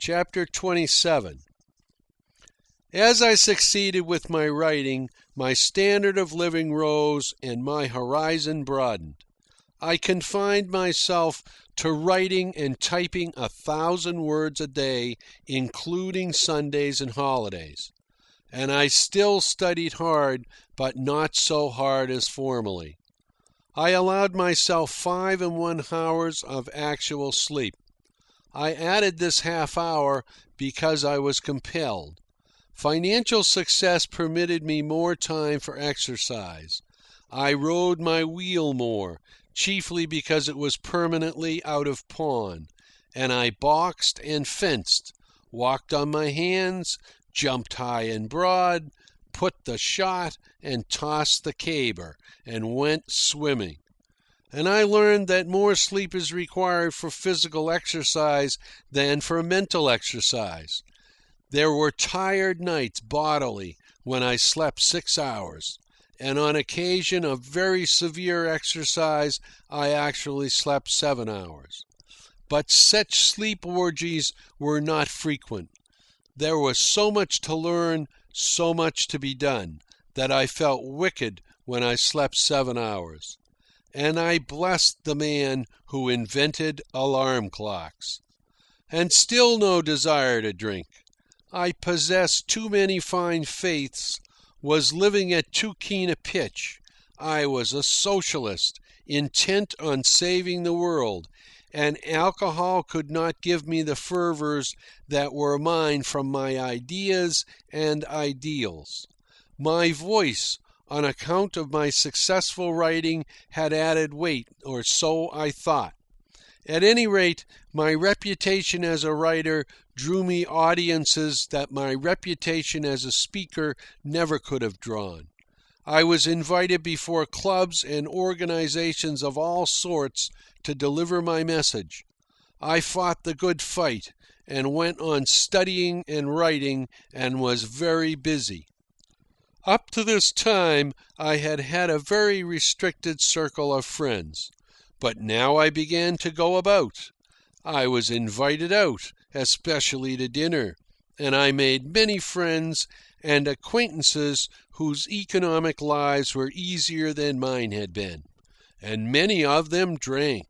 Chapter 27. As I succeeded with my writing, my standard of living rose and my horizon broadened. I confined myself to writing and typing 1,000 words a day, including Sundays and holidays. And I still studied hard, but not so hard as formerly. I allowed myself 5½ hours of actual sleep. I added this half hour because I was compelled. Financial success permitted me more time for exercise. I rode my wheel more, chiefly because it was permanently out of pawn, and I boxed and fenced, walked on my hands, jumped high and broad, put the shot, and tossed the caber, and went swimming. And I learned that more sleep is required for physical exercise than for mental exercise. There were tired nights bodily when I slept 6 hours, and on occasion of very severe exercise I actually slept 7 hours. But such sleep orgies were not frequent. There was so much to learn, so much to be done, that I felt wicked when I slept 7 hours. And I blessed the man who invented alarm clocks. And still no desire to drink. I possessed too many fine faiths, was living at too keen a pitch. I was a socialist, intent on saving the world, and alcohol could not give me the fervours that were mine from my ideas and ideals. My voice, on account of my successful writing, had added weight, or so I thought. At any rate, my reputation as a writer drew me audiences that my reputation as a speaker never could have drawn. I was invited before clubs and organizations of all sorts to deliver my message. I fought the good fight and went on studying and writing and was very busy. Up to this time, I had had a very restricted circle of friends. But now I began to go about. I was invited out, especially to dinner, and I made many friends and acquaintances whose economic lives were easier than mine had been. And many of them drank.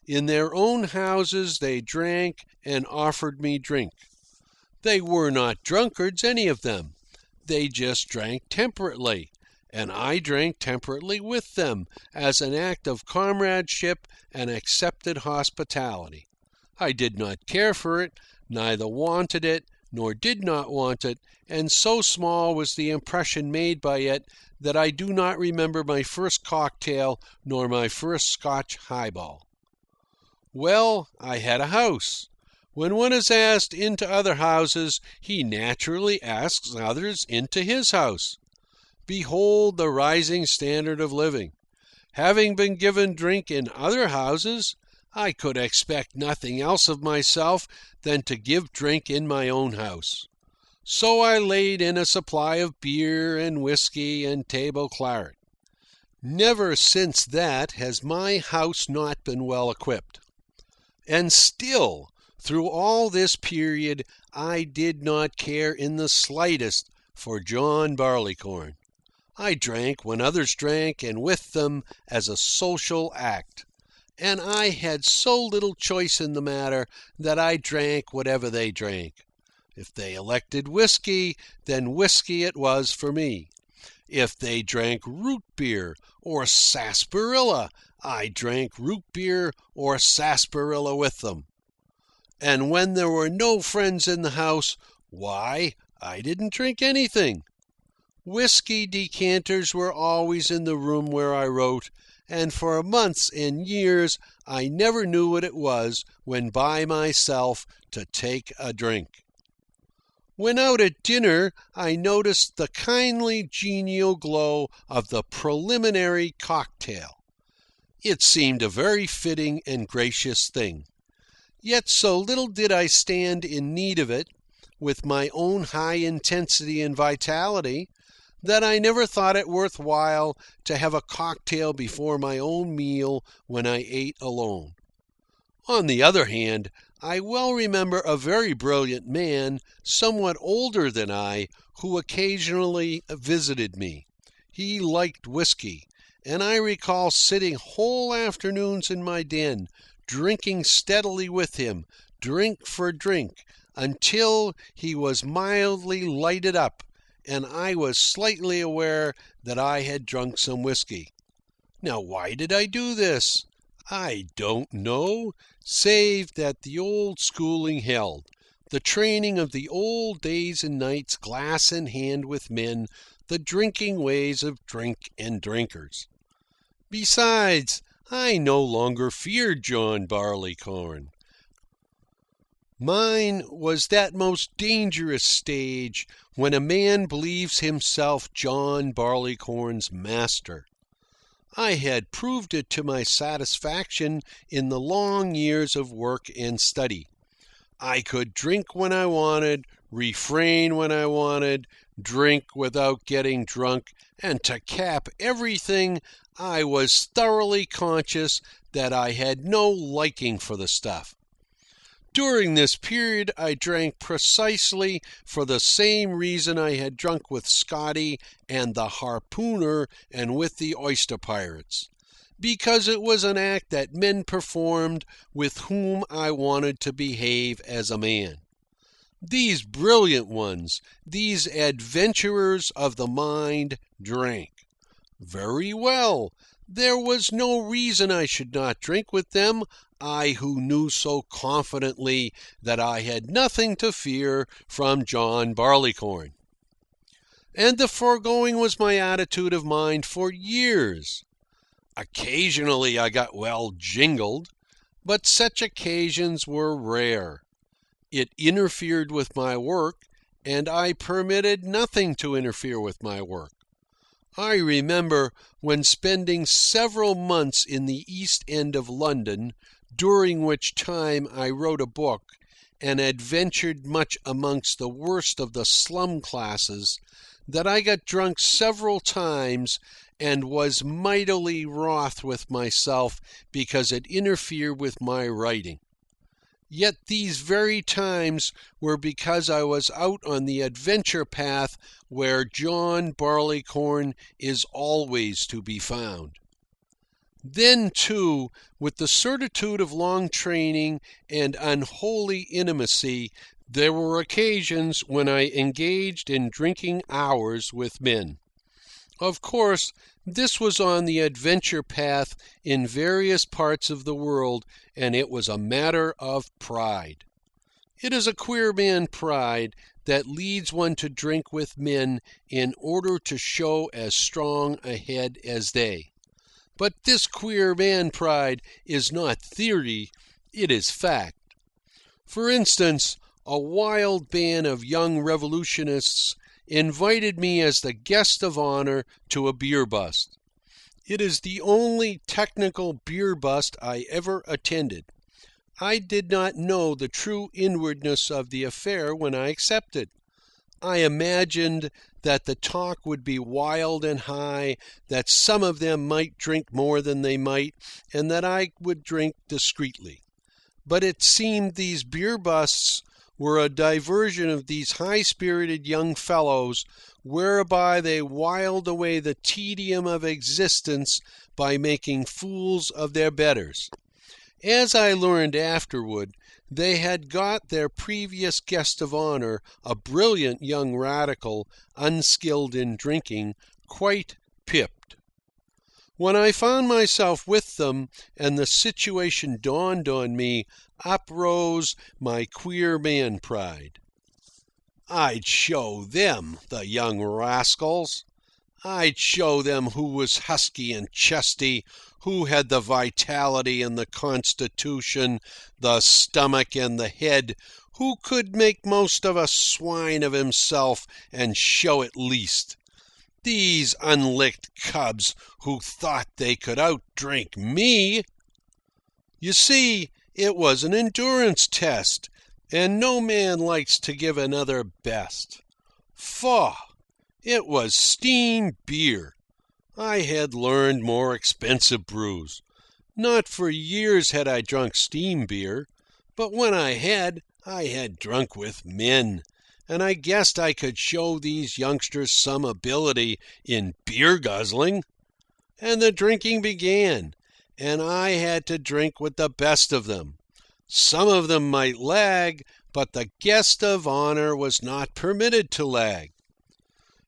In their own houses they drank and offered me drink. They were not drunkards, any of them. They just drank temperately, and I drank temperately with them as an act of comradeship and accepted hospitality. I did not care for it, neither wanted it, nor did not want it, and so small was the impression made by it that I do not remember my first cocktail nor my first Scotch highball. Well, I had a house. When one is asked into other houses, he naturally asks others into his house. Behold the rising standard of living. Having been given drink in other houses, I could expect nothing else of myself than to give drink in my own house. So I laid in a supply of beer and whiskey and table claret. Never since that has my house not been well equipped. And still, through all this period, I did not care in the slightest for John Barleycorn. I drank when others drank and with them as a social act. And I had so little choice in the matter that I drank whatever they drank. If they elected whiskey, then whiskey it was for me. If they drank root beer or sarsaparilla, I drank root beer or sarsaparilla with them. And when there were no friends in the house, why, I didn't drink anything. Whiskey decanters were always in the room where I wrote, and for months and years I never knew what it was, when by myself, to take a drink. When out at dinner, I noticed the kindly, genial glow of the preliminary cocktail. It seemed a very fitting and gracious thing. Yet so little did I stand in need of it, with my own high intensity and vitality, that I never thought it worth while to have a cocktail before my own meal when I ate alone. On the other hand, I well remember a very brilliant man, somewhat older than I, who occasionally visited me. He liked whiskey, and I recall sitting whole afternoons in my den, drinking steadily with him, drink for drink, until he was mildly lighted up, and I was slightly aware that I had drunk some whiskey. Now, why did I do this? I don't know, save that the old schooling held, the training of the old days and nights, glass in hand with men, the drinking ways of drink and drinkers. Besides, I no longer feared John Barleycorn. Mine was that most dangerous stage when a man believes himself John Barleycorn's master. I had proved it to my satisfaction in the long years of work and study. I could drink when I wanted, refrain when I wanted, drink without getting drunk, and to cap everything, I was thoroughly conscious that I had no liking for the stuff. During this period, I drank precisely for the same reason I had drunk with Scotty and the harpooner and with the oyster pirates, because it was an act that men performed with whom I wanted to behave as a man. These brilliant ones, these adventurers of the mind, drank. Very well. There was no reason I should not drink with them, I who knew so confidently that I had nothing to fear from John Barleycorn. And the foregoing was my attitude of mind for years. Occasionally I got well jingled, but such occasions were rare. It interfered with my work, and I permitted nothing to interfere with my work. I remember when spending several months in the East End of London, during which time I wrote a book and adventured much amongst the worst of the slum classes, that I got drunk several times and was mightily wroth with myself because it interfered with my writing. Yet these very times were because I was out on the adventure path where John Barleycorn is always to be found. Then, too, with the certitude of long training and unholy intimacy, there were occasions when I engaged in drinking hours with men. Of course, this was on the adventure path in various parts of the world, and it was a matter of pride. It is a queer man pride that leads one to drink with men in order to show as strong a head as they. But this queer man pride is not theory, it is fact. For instance, a wild band of young revolutionists invited me as the guest of honor to a beer bust. It is the only technical beer bust I ever attended. I did not know the true inwardness of the affair when I accepted. I imagined that the talk would be wild and high, that some of them might drink more than they might, and that I would drink discreetly. But it seemed these beer busts were a diversion of these high-spirited young fellows, whereby they whiled away the tedium of existence by making fools of their betters. As I learned afterward, they had got their previous guest of honor, a brilliant young radical, unskilled in drinking, quite pipped. When I found myself with them and the situation dawned on me, up rose my queer man pride. I'd show them, the young rascals. I'd show them who was husky and chesty, who had the vitality and the constitution, the stomach and the head, who could make most of a swine of himself and show it least. These unlicked cubs who thought they could outdrink me. You see, it was an endurance test, and no man likes to give another best. Faugh! It was steam beer. I had learned more expensive brews. Not for years had I drunk steam beer, But when I had drunk with men, and I guessed I could show these youngsters some ability in beer guzzling. And the drinking began, and I had to drink with the best of them. Some of them might lag, but the guest of honour was not permitted to lag.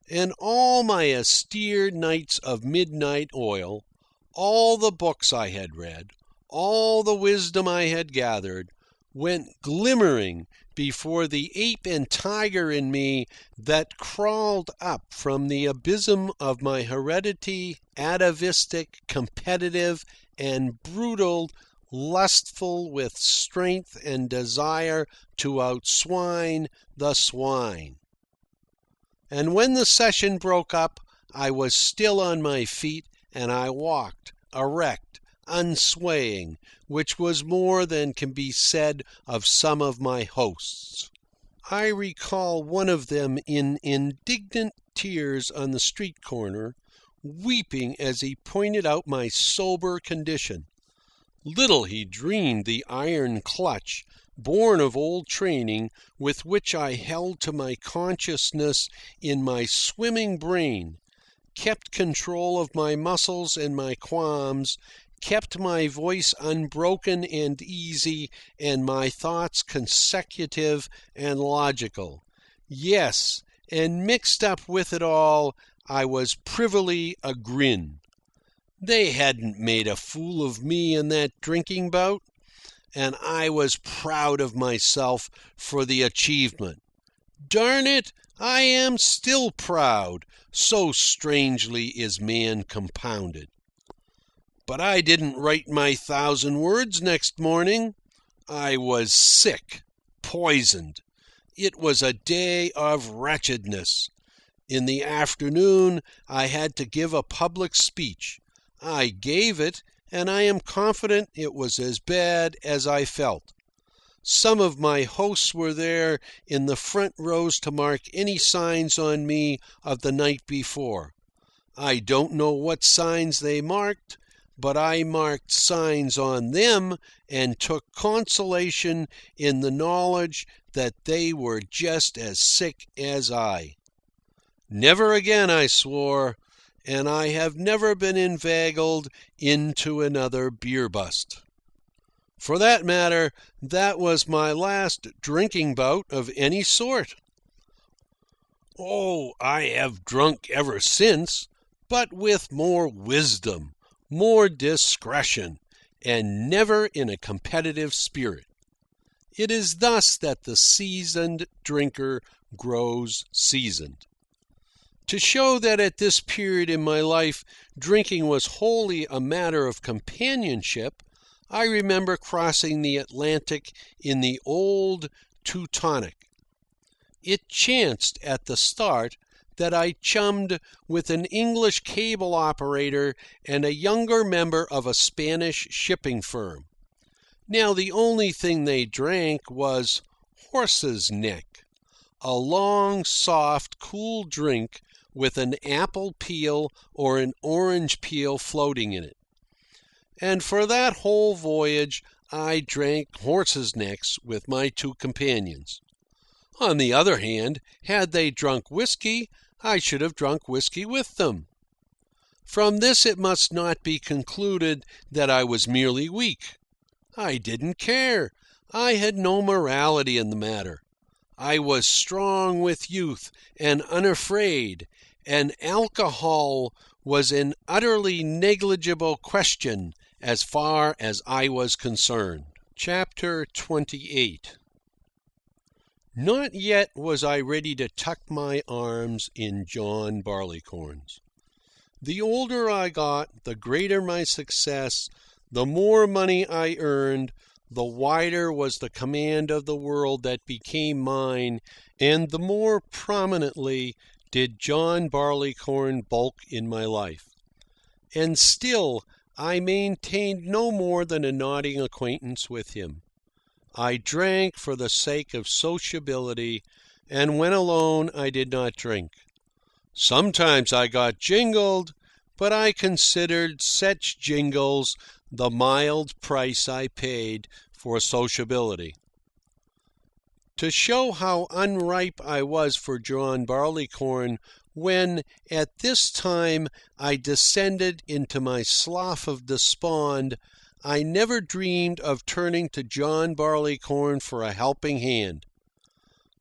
And all my austere nights of midnight oil, all the books I had read, all the wisdom I had gathered, went glimmering before the ape and tiger in me that crawled up from the abysm of my heredity, atavistic, competitive, and brutal, lustful with strength and desire to outswine the swine. And when the session broke up, I was still on my feet, and I walked, erect, unswaying, which was more than can be said of some of my hosts. I recall one of them in indignant tears on the street corner, weeping as he pointed out my sober condition. Little he dreamed the iron clutch, born of old training, with which I held to my consciousness in my swimming brain, kept control of my muscles and my qualms, kept my voice unbroken and easy, and my thoughts consecutive and logical. Yes, and mixed up with it all, I was privily a grin. They hadn't made a fool of me in that drinking bout, and I was proud of myself for the achievement. Darn it, I am still proud, so strangely is man compounded. But I didn't write my 1,000 words next morning. I was sick, poisoned. It was a day of wretchedness. In the afternoon, I had to give a public speech. I gave it, and I am confident it was as bad as I felt. Some of my hosts were there in the front rows to mark any signs on me of the night before. I don't know what signs they marked, but I marked signs on them and took consolation in the knowledge that they were just as sick as I. Never again, I swore, and I have never been inveigled into another beer bust. For that matter, that was my last drinking bout of any sort. Oh, I have drunk ever since, but with more wisdom, more discretion, and never in a competitive spirit. It is thus that the seasoned drinker grows seasoned. To show that at this period in my life drinking was wholly a matter of companionship, I remember crossing the Atlantic in the old Teutonic. It chanced at the start that I chummed with an English cable operator and a younger member of a Spanish shipping firm. Now, the only thing they drank was horse's neck, a long, soft, cool drink with an apple peel or an orange peel floating in it. And for that whole voyage, I drank horses' necks with my two companions. On the other hand, had they drunk whiskey, I should have drunk whiskey with them. From this it must not be concluded that I was merely weak. I didn't care. I had no morality in the matter. I was strong with youth and unafraid, and alcohol was an utterly negligible question as far as I was concerned. Chapter 28. Not yet was I ready to tuck my arms in John Barleycorn's. The older I got, the greater my success, the more money I earned, the wider was the command of the world that became mine, and the more prominently did John Barleycorn bulk in my life. And still I maintained no more than a nodding acquaintance with him. I drank for the sake of sociability, and when alone I did not drink. Sometimes I got jingled, but I considered such jingles the mild price I paid for sociability. To show how unripe I was for John Barleycorn, when, at this time, I descended into my slough of despond, I never dreamed of turning to John Barleycorn for a helping hand.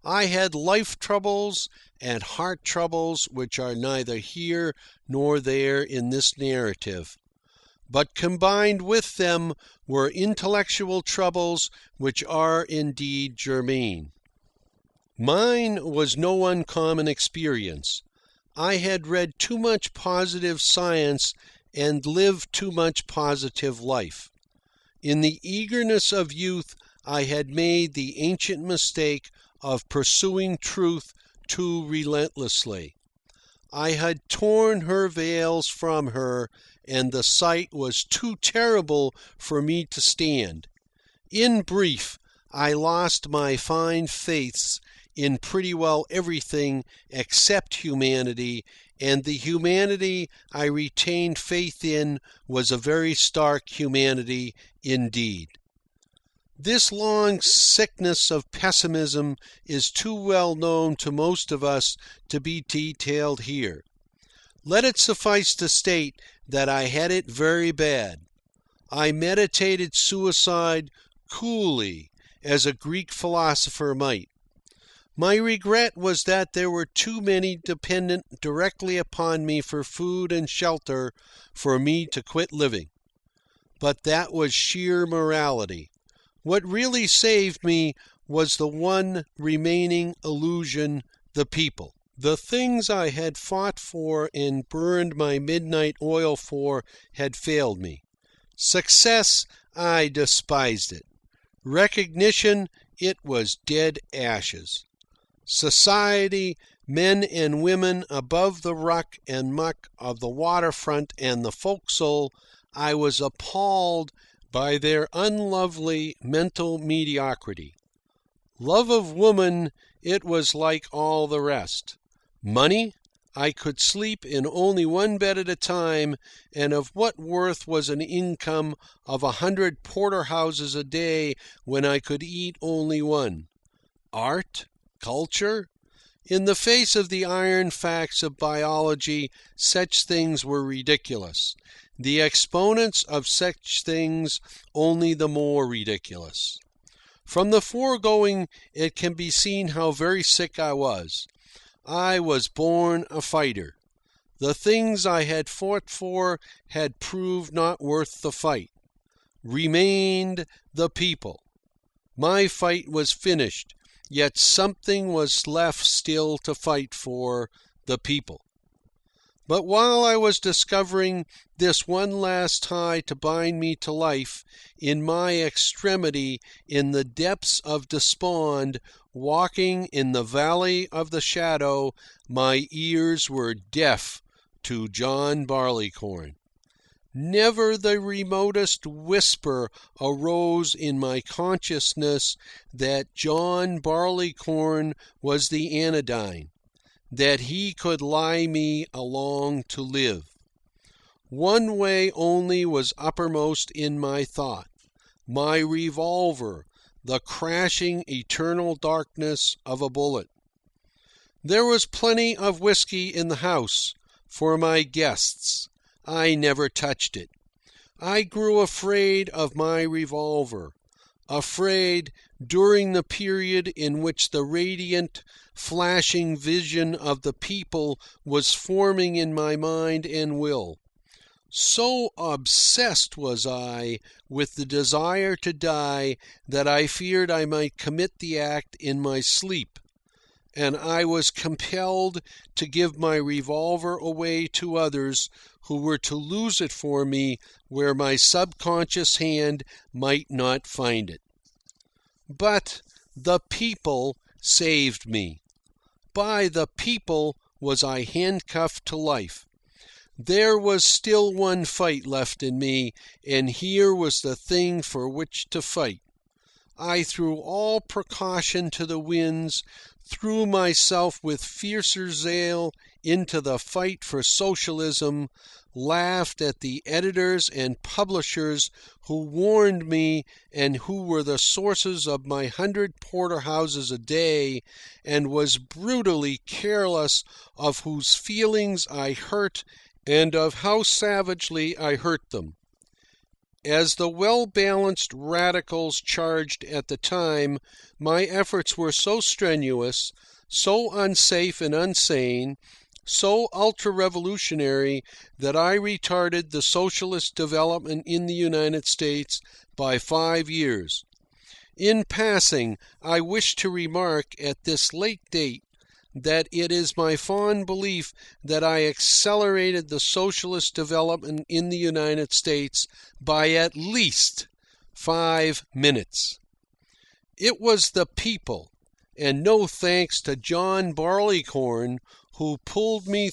I had life troubles and heart troubles which are neither here nor there in this narrative, but combined with them were intellectual troubles which are indeed germane. Mine was no uncommon experience. I had read too much positive science and lived too much positive life. In the eagerness of youth, I had made the ancient mistake of pursuing truth too relentlessly. I had torn her veils from her, and the sight was too terrible for me to stand. In brief, I lost my fine faiths in pretty well everything except humanity, and the humanity I retained faith in was a very stark humanity indeed. This long sickness of pessimism is too well known to most of us to be detailed here. Let it suffice to state that I had it very bad. I meditated suicide coolly, as a Greek philosopher might. My regret was that there were too many dependent directly upon me for food and shelter for me to quit living. But that was sheer morality. What really saved me was the one remaining illusion, the people. The things I had fought for and burned my midnight oil for had failed me. Success, I despised it. Recognition, it was dead ashes. Society, men and women above the ruck and muck of the waterfront and the forecastle, I was appalled by their unlovely mental mediocrity. Love of woman, it was like all the rest. Money, I could sleep in only one bed at a time, and of what worth was an income of 100 porterhouses a day when I could eat only one? Art? Culture? In the face of the iron facts of biology, such things were ridiculous. The exponents of such things only the more ridiculous. From the foregoing, it can be seen how very sick I was. I was born a fighter. The things I had fought for had proved not worth the fight. Remained the people. My fight was finished, yet something was left still to fight for, the people. But while I was discovering this one last tie to bind me to life, in my extremity, in the depths of despond, walking in the valley of the shadow, my ears were deaf to John Barleycorn. Never the remotest whisper arose in my consciousness that John Barleycorn was the anodyne, that he could lie me along to live. One way only was uppermost in my thought: my revolver, the crashing eternal darkness of a bullet. There was plenty of whisky in the house for my guests. I never touched it. I grew afraid of my revolver, afraid during the period in which the radiant, flashing vision of the people was forming in my mind and will. So obsessed was I with the desire to die that I feared I might commit the act in my sleep, and I was compelled to give my revolver away to others who were to lose it for me where my subconscious hand might not find it. But the people saved me. By the people was I handcuffed to life. There was still one fight left in me, and here was the thing for which to fight. I threw all precaution to the winds, threw myself with fiercer zeal into the fight for socialism, laughed at the editors and publishers who warned me and who were the sources of my 100 porterhouses a day, and was brutally careless of whose feelings I hurt and of how savagely I hurt them. As the well-balanced radicals charged at the time, my efforts were so strenuous, so unsafe and unsane, so ultra-revolutionary that I retarded the socialist development in the United States by 5 years. In passing, I wish to remark at this late date that it is my fond belief that I accelerated the socialist development in the United States by at least 5 minutes. It was the people, and no thanks to John Barleycorn, who pulled me